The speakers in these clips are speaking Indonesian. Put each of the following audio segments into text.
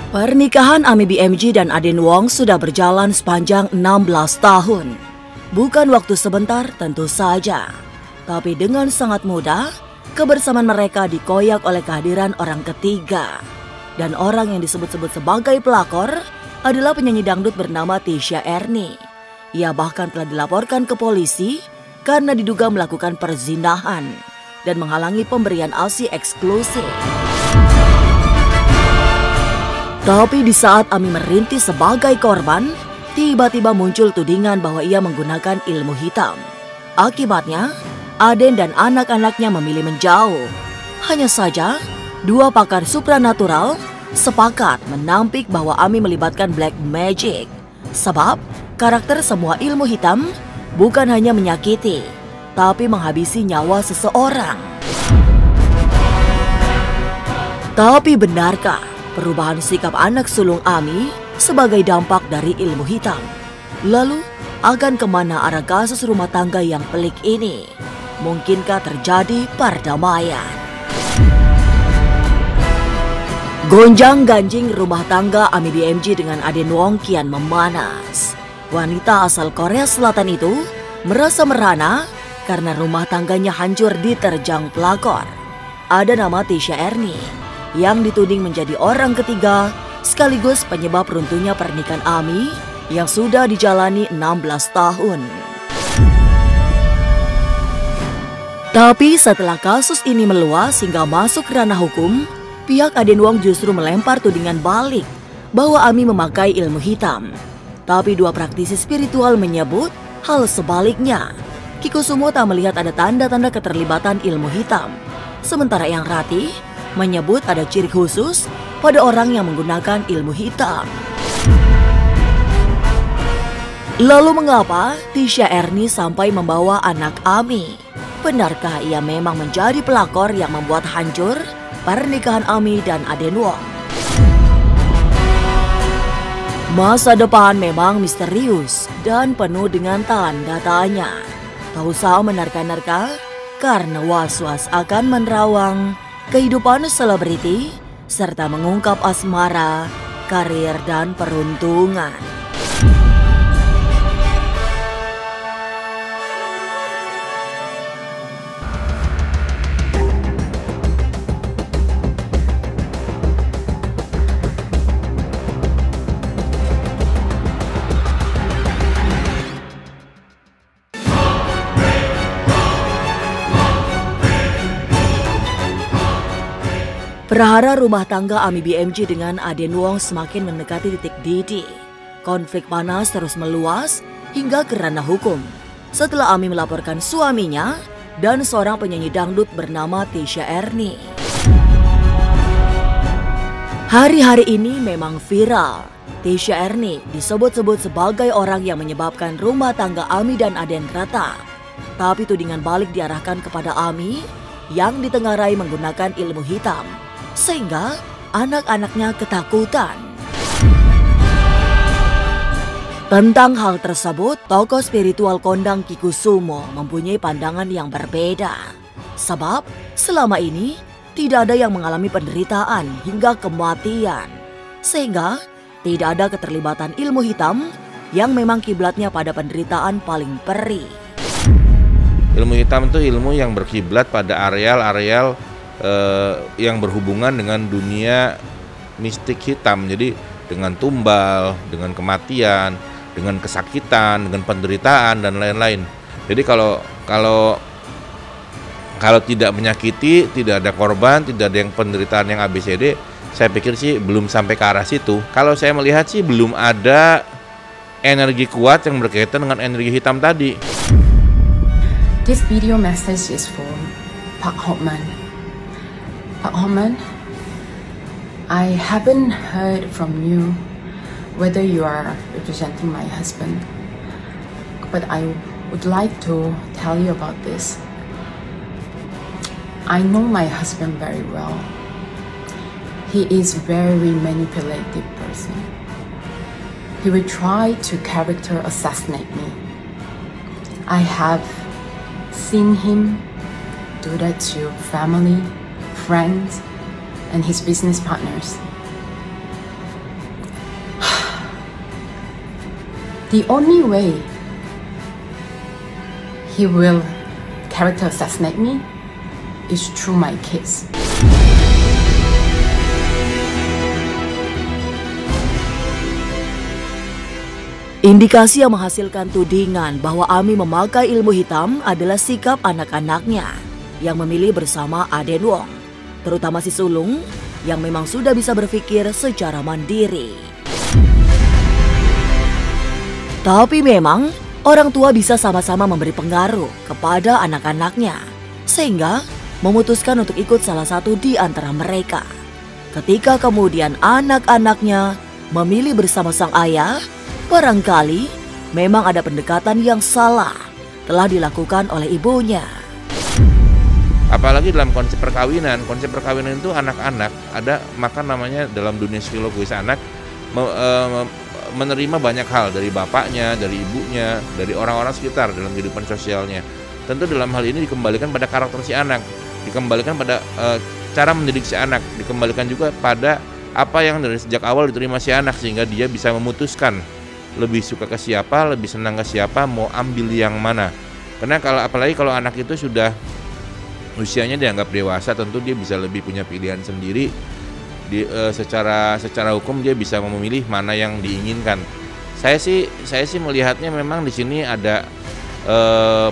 Pernikahan Ami BMG dan Aden Wong sudah berjalan sepanjang 16 tahun. Bukan waktu sebentar tentu saja. Tapi dengan sangat mudah, kebersamaan mereka dikoyak oleh kehadiran orang ketiga. Dan orang yang disebut-sebut sebagai pelakor adalah penyanyi dangdut bernama Tisha Ernie. Ia bahkan telah dilaporkan ke polisi karena diduga melakukan perzinahan dan menghalangi pemberian ASI eksklusif. Tapi di saat Ami merintis sebagai korban, tiba-tiba muncul tudingan bahwa ia menggunakan ilmu hitam. Akibatnya, Aden dan anak-anaknya memilih menjauh. Hanya saja, dua pakar supranatural sepakat menampik bahwa Ami melibatkan black magic. Sebab, karakter semua ilmu hitam bukan hanya menyakiti, tapi menghabisi nyawa seseorang. Tapi benarkah perubahan sikap anak sulung Ami sebagai dampak dari ilmu hitam? Lalu, akan kemana arah kasus rumah tangga yang pelik ini? Mungkinkah terjadi perdamaian? Gonjang-ganjing rumah tangga Ami BMG dengan Aden Wong kian memanas. Wanita asal Korea Selatan itu merasa merana karena rumah tangganya hancur diterjang pelakor. Ada nama Tisha Ernie yang dituding menjadi orang ketiga sekaligus penyebab runtuhnya pernikahan Ami yang sudah dijalani 16 tahun. Tapi setelah kasus ini meluas hingga masuk ranah hukum, pihak Aden Wong justru melempar tudingan balik bahwa Ami memakai ilmu hitam. Tapi dua praktisi spiritual menyebut hal sebaliknya. Kikusumo tak melihat ada tanda-tanda keterlibatan ilmu hitam. Sementara Yang Ratih menyebut ada ciri khusus pada orang yang menggunakan ilmu hitam. Lalu mengapa Tisha Ernie sampai membawa anak Ami? Benarkah ia memang menjadi pelakor yang membuat hancur pernikahan Ami dan Aden Wong? Masa depan memang misterius dan penuh dengan tanda tanya. Tak usah menerka-nerka karena was-was akan menerawang kehidupan selebriti, serta mengungkap asmara, karir, dan peruntungan. Perhara rumah tangga Ami BMG dengan Aden Wong semakin mendekati titik didih. Konflik panas terus meluas hingga ke ranah hukum setelah Ami melaporkan suaminya dan seorang penyanyi dangdut bernama Tisha Ernie. Hari-hari ini memang viral. Tisha Ernie disebut-sebut sebagai orang yang menyebabkan rumah tangga Ami dan Aden retak. Tapi tudingan balik diarahkan kepada Ami yang ditengarai menggunakan ilmu hitam, sehingga anak-anaknya ketakutan. Tentang hal tersebut, tokoh spiritual kondang Kikusumo mempunyai pandangan yang berbeda. Sebab selama ini tidak ada yang mengalami penderitaan hingga kematian. Sehingga tidak ada keterlibatan ilmu hitam yang memang kiblatnya pada penderitaan paling perih. Ilmu hitam itu ilmu yang berkiblat pada areal-areal yang berhubungan dengan dunia mistik hitam. Jadi dengan tumbal, dengan kematian, dengan kesakitan, dengan penderitaan dan lain-lain. Jadi kalau tidak menyakiti, tidak ada korban, tidak ada yang penderitaan yang ABCD, saya pikir sih belum sampai ke arah situ. Kalau saya melihat sih belum ada energi kuat yang berkaitan dengan energi hitam tadi. This video message is for Park Ho-man. Park Ho-man, I haven't heard from you whether you are representing my husband, but I would like to tell you about this. I know my husband very well. He is very manipulative person. He will try to character assassinate me. I have seen him do that to family, friends, and his business partners. The only way he will character assassinate me is through my kids. Indikasi yang menghasilkan tudingan bahwa Ami memakai ilmu hitam adalah sikap anak-anaknya yang memilih bersama Aden Wong, terutama si sulung yang memang sudah bisa berpikir secara mandiri. Tapi memang orang tua bisa sama-sama memberi pengaruh kepada anak-anaknya sehingga memutuskan untuk ikut salah satu di antara mereka. Ketika kemudian anak-anaknya memilih bersama sang ayah, barangkali memang ada pendekatan yang salah telah dilakukan oleh ibunya. Apalagi dalam konsep perkawinan itu anak-anak ada, maka namanya dalam dunia psikologis anak menerima banyak hal dari bapaknya, dari ibunya, dari orang-orang sekitar dalam kehidupan sosialnya. Tentu dalam hal ini dikembalikan pada karakter si anak, dikembalikan pada cara mendidik si anak, dikembalikan juga pada apa yang dari sejak awal diterima si anak sehingga dia bisa memutuskan lebih suka ke siapa, lebih senang ke siapa, mau ambil yang mana. Karena apalagi kalau anak itu sudah usianya dianggap dewasa, tentu dia bisa lebih punya pilihan sendiri. Secara hukum dia bisa memilih mana yang diinginkan. Saya sih melihatnya memang di sini ada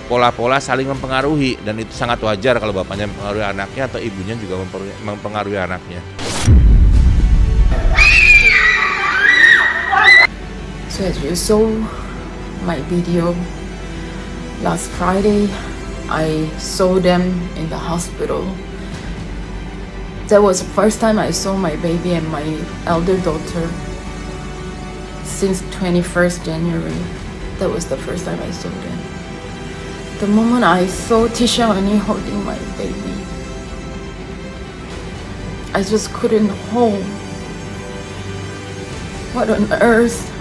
pola-pola saling mempengaruhi, dan itu sangat wajar kalau bapaknya mempengaruhi anaknya atau ibunya juga mempengaruhi anaknya. So as you saw my video last Friday, I saw them in the hospital. That was the first time I saw my baby and my elder daughter since 21st January. That was the first time I saw them. The moment I saw Tisha Ani holding my baby, I just couldn't hold. What on earth?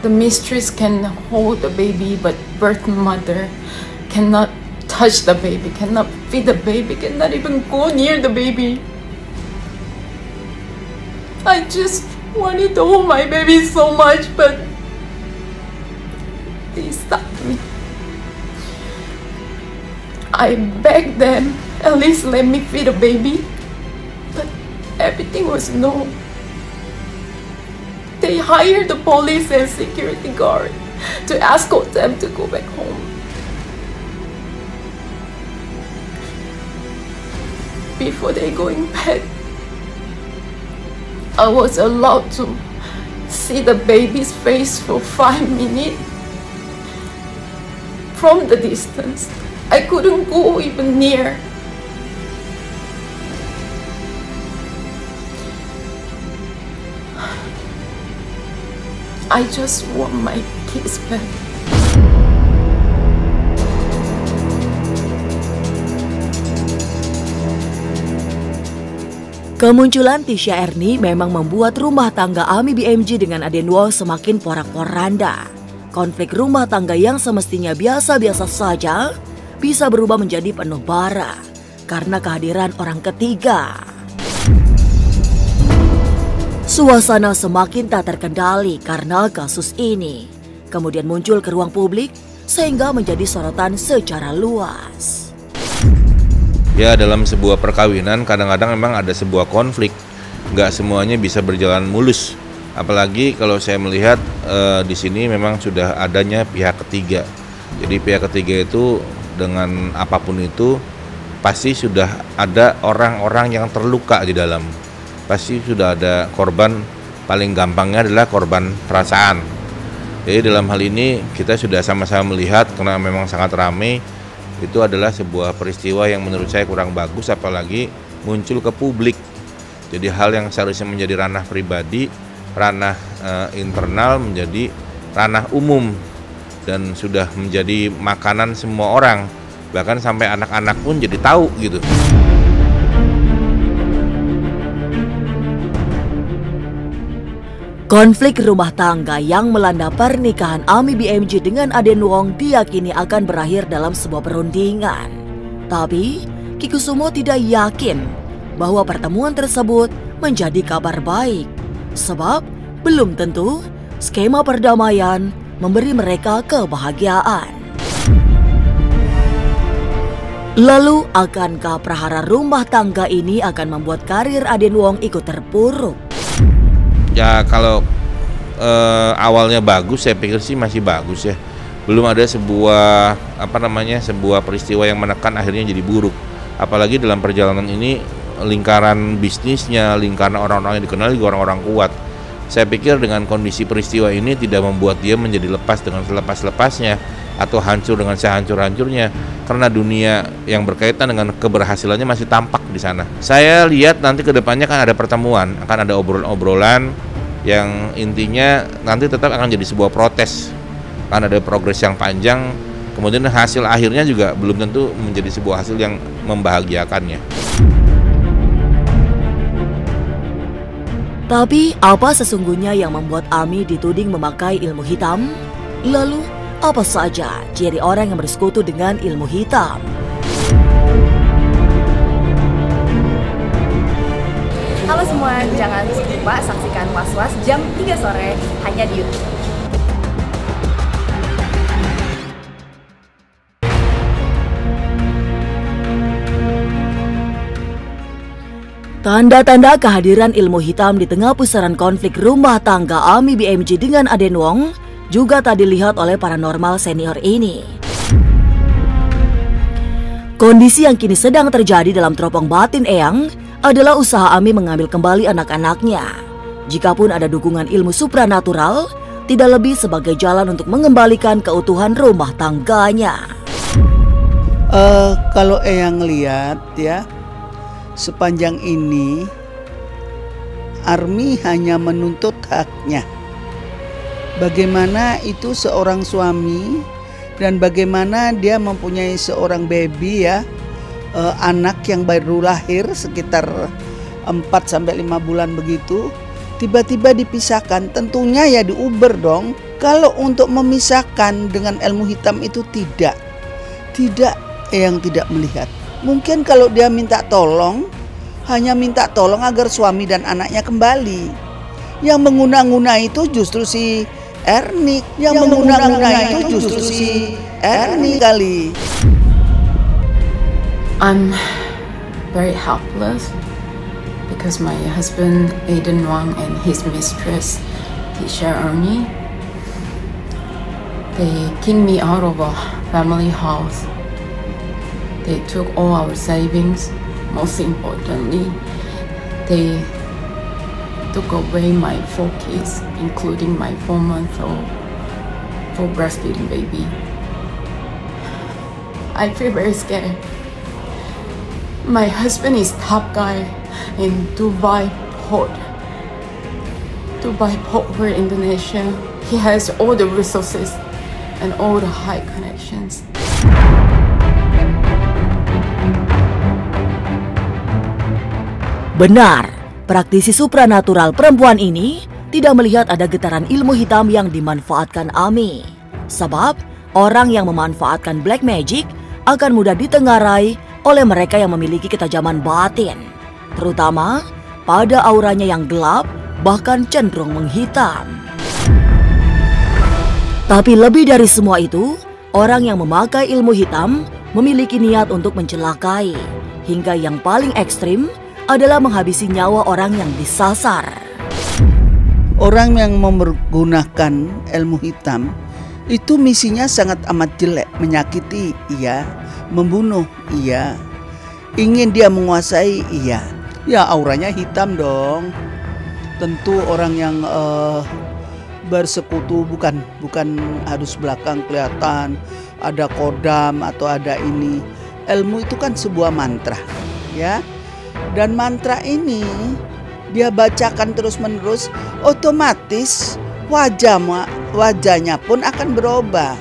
The mistress can hold the baby, but birth mother cannot touch the baby, cannot feed the baby, cannot even go near the baby. I just wanted to hold my baby so much, but they stopped me. I begged them, at least let me feed the baby, but everything was no. They hired the police and security guard to escort them to go back home. Before they going back, I was allowed to see the baby's face for 5 minutes from the distance. I couldn't go even near. I just want my kids back. Kemunculan Tisha Ernie memang membuat rumah tangga Ami BMG dengan Aden Wong semakin porak-poranda. Konflik rumah tangga yang semestinya biasa-biasa saja bisa berubah menjadi penuh bara karena kehadiran orang ketiga. Suasana semakin tak terkendali karena kasus ini kemudian muncul ke ruang publik sehingga menjadi sorotan secara luas. Ya, dalam sebuah perkawinan kadang-kadang memang ada sebuah konflik, nggak semuanya bisa berjalan mulus. Apalagi kalau saya melihat di sini memang sudah adanya pihak ketiga. Jadi pihak ketiga itu dengan apapun itu pasti sudah ada orang-orang yang terluka di dalam. Pasti sudah ada korban, paling gampangnya adalah korban perasaan. Jadi dalam hal ini kita sudah sama-sama melihat karena memang sangat ramai. Itu adalah sebuah peristiwa yang menurut saya kurang bagus, apalagi muncul ke publik. Jadi hal yang seharusnya menjadi ranah pribadi, ranah internal menjadi ranah umum dan sudah menjadi makanan semua orang, bahkan sampai anak-anak pun jadi tahu gitu. Konflik rumah tangga yang melanda pernikahan Ami BMG dengan Aden Wong diyakini akan berakhir dalam sebuah perundingan. Tapi Kikusumo tidak yakin bahwa pertemuan tersebut menjadi kabar baik. Sebab belum tentu skema perdamaian memberi mereka kebahagiaan. Lalu, akankah prahara rumah tangga ini akan membuat karir Aden Wong ikut terpuruk? Ya kalau awalnya bagus, saya pikir sih masih bagus ya. Belum ada sebuah sebuah peristiwa yang menekan akhirnya jadi buruk. Apalagi dalam perjalanan ini lingkaran bisnisnya, lingkaran orang-orang yang dikenal juga orang-orang kuat. Saya pikir dengan kondisi peristiwa ini tidak membuat dia menjadi lepas dengan selepas-lepasnya atau hancur dengan sehancur-hancurnya, karena dunia yang berkaitan dengan keberhasilannya masih tampak di sana. Saya lihat nanti ke depannya kan ada pertemuan, akan ada obrolan-obrolan yang intinya nanti tetap akan jadi sebuah protes. Akan ada progres yang panjang, kemudian hasil akhirnya juga belum tentu menjadi sebuah hasil yang membahagiakannya. Tapi apa sesungguhnya yang membuat Ami dituding memakai ilmu hitam? Lalu apa saja ciri orang yang bersekutu dengan ilmu hitam? Halo semua, jangan lupa saksikan Was-Was jam 3 sore hanya di YouTube. Tanda-tanda kehadiran ilmu hitam di tengah pusaran konflik rumah tangga Ami BMG dengan Aden Wong juga tak dilihat oleh paranormal senior ini. Kondisi yang kini sedang terjadi dalam teropong batin Eyang adalah usaha Ami mengambil kembali anak-anaknya. Jikapun ada dukungan ilmu supranatural, tidak lebih sebagai jalan untuk mengembalikan keutuhan rumah tangganya. Kalau Eyang lihat ya, sepanjang ini Army hanya menuntut haknya. Bagaimana itu seorang suami dan bagaimana dia mempunyai seorang baby ya, anak yang baru lahir sekitar 4-5 bulan begitu, tiba-tiba dipisahkan. Tentunya ya diuber dong. Kalau untuk memisahkan dengan ilmu hitam itu tidak yang tidak melihat. Mungkin kalau dia minta tolong, hanya minta tolong agar suami dan anaknya kembali. Yang menguna-nguna itu justru si Ernik, kali. I'm very helpless because my husband Aden Wang and his mistress Tisha Ernie, they kicked me out of a family house. They took all our savings. Most importantly, they took away my 4 kids, including my 4-month-old full breastfeeding baby. I feel very scared. My husband is top guy in Dubai Port for Indonesia. He has all the resources and all the high connections. Benar, praktisi supranatural perempuan ini tidak melihat ada getaran ilmu hitam yang dimanfaatkan Ami. Sebab orang yang memanfaatkan black magic akan mudah ditengarai oleh mereka yang memiliki ketajaman batin, terutama pada auranya yang gelap bahkan cenderung menghitam. Tapi lebih dari semua itu, orang yang memakai ilmu hitam memiliki niat untuk mencelakai, hingga yang paling ekstrim adalah menghabisi nyawa orang yang disasar. Orang yang menggunakan ilmu hitam itu misinya sangat amat jelek, menyakiti iya, membunuh iya, ingin dia menguasai iya. Ya auranya hitam dong. Tentu orang yang bersekutu bukan harus belakang kelihatan ada kodam atau ada ini. Ilmu itu kan sebuah mantra, ya. Dan mantra ini dia bacakan terus-menerus, otomatis wajahnya pun akan berubah,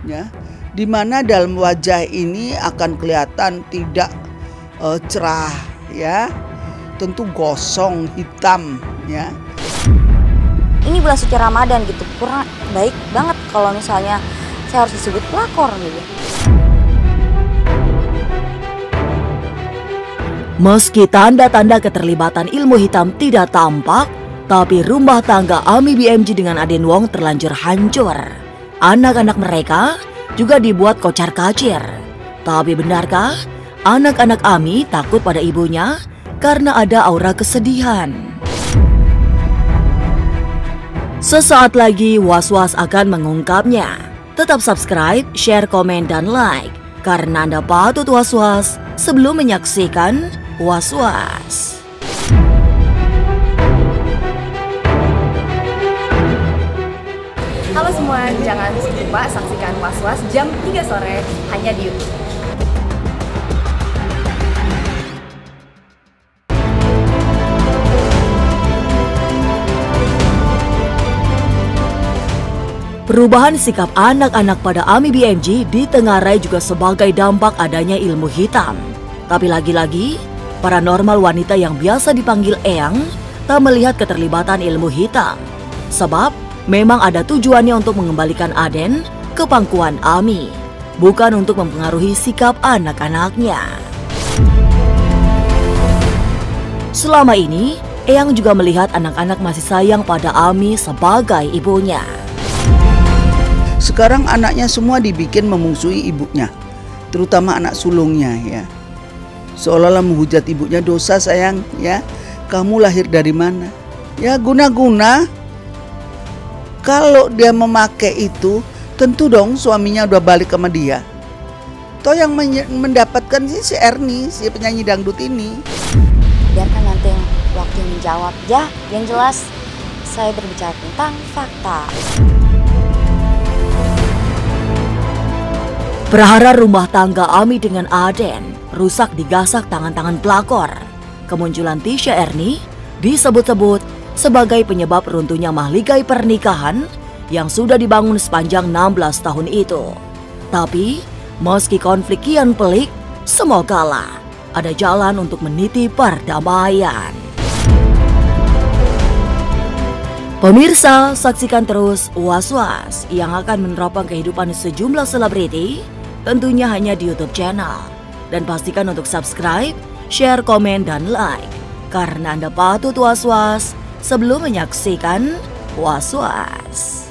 ya. Dimana dalam wajah ini akan kelihatan tidak cerah, ya. Tentu gosong, hitam, ya. Ini bulan suci Ramadan gitu, kurang baik banget kalau misalnya saya harus disebut pelakor gitu. Meski tanda-tanda keterlibatan ilmu hitam tidak tampak, Tapi rumah tangga Ami BMG dengan Aden Wong terlanjur hancur. Anak-anak mereka juga dibuat kocar-kacir. Tapi benarkah anak-anak Ami takut pada ibunya karena ada aura kesedihan? Sesaat lagi Was-Was akan mengungkapnya. Tetap subscribe, share, komen, dan like. Karena Anda patut was-was sebelum menyaksikan Was-Was. Halo semua, jangan lupa saksikan Was-Was jam 3 sore hanya di YouTube. Perubahan sikap anak-anak pada Ami BMG ditengarai juga sebagai dampak adanya ilmu hitam. Tapi lagi-lagi, paranormal wanita yang biasa dipanggil Eyang tak melihat keterlibatan ilmu hitam. Sebab memang ada tujuannya untuk mengembalikan Aden ke pangkuan Ami, bukan untuk mempengaruhi sikap anak-anaknya. Selama ini, Eyang juga melihat anak-anak masih sayang pada Ami sebagai ibunya. Sekarang anaknya semua dibikin memusuhi ibunya, terutama anak sulungnya ya. Seolah-olah menghujat ibunya, dosa sayang ya, kamu lahir dari mana? Ya guna-guna. Kalau dia memakai itu, tentu dong suaminya udah balik sama dia. Toh yang mendapatkan si Ernie, si penyanyi dangdut ini. Biarkan nanti waktu menjawab. Ya, yang jelas saya berbicara tentang fakta. Perhara rumah tangga Ami dengan Aden rusak digasak tangan-tangan pelakor. Kemunculan Tisha Ernie disebut-sebut sebagai penyebab runtuhnya mahligai pernikahan yang sudah dibangun sepanjang 16 tahun itu. Tapi, meski konflik kian pelik, semogalah ada jalan untuk meniti perdamaian. Pemirsa, saksikan terus Was-Was yang akan meneropong kehidupan sejumlah selebriti, tentunya hanya di YouTube channel. Dan pastikan untuk subscribe, share, komen, dan like. Karena Anda patut was-was sebelum menyaksikan Was-Was.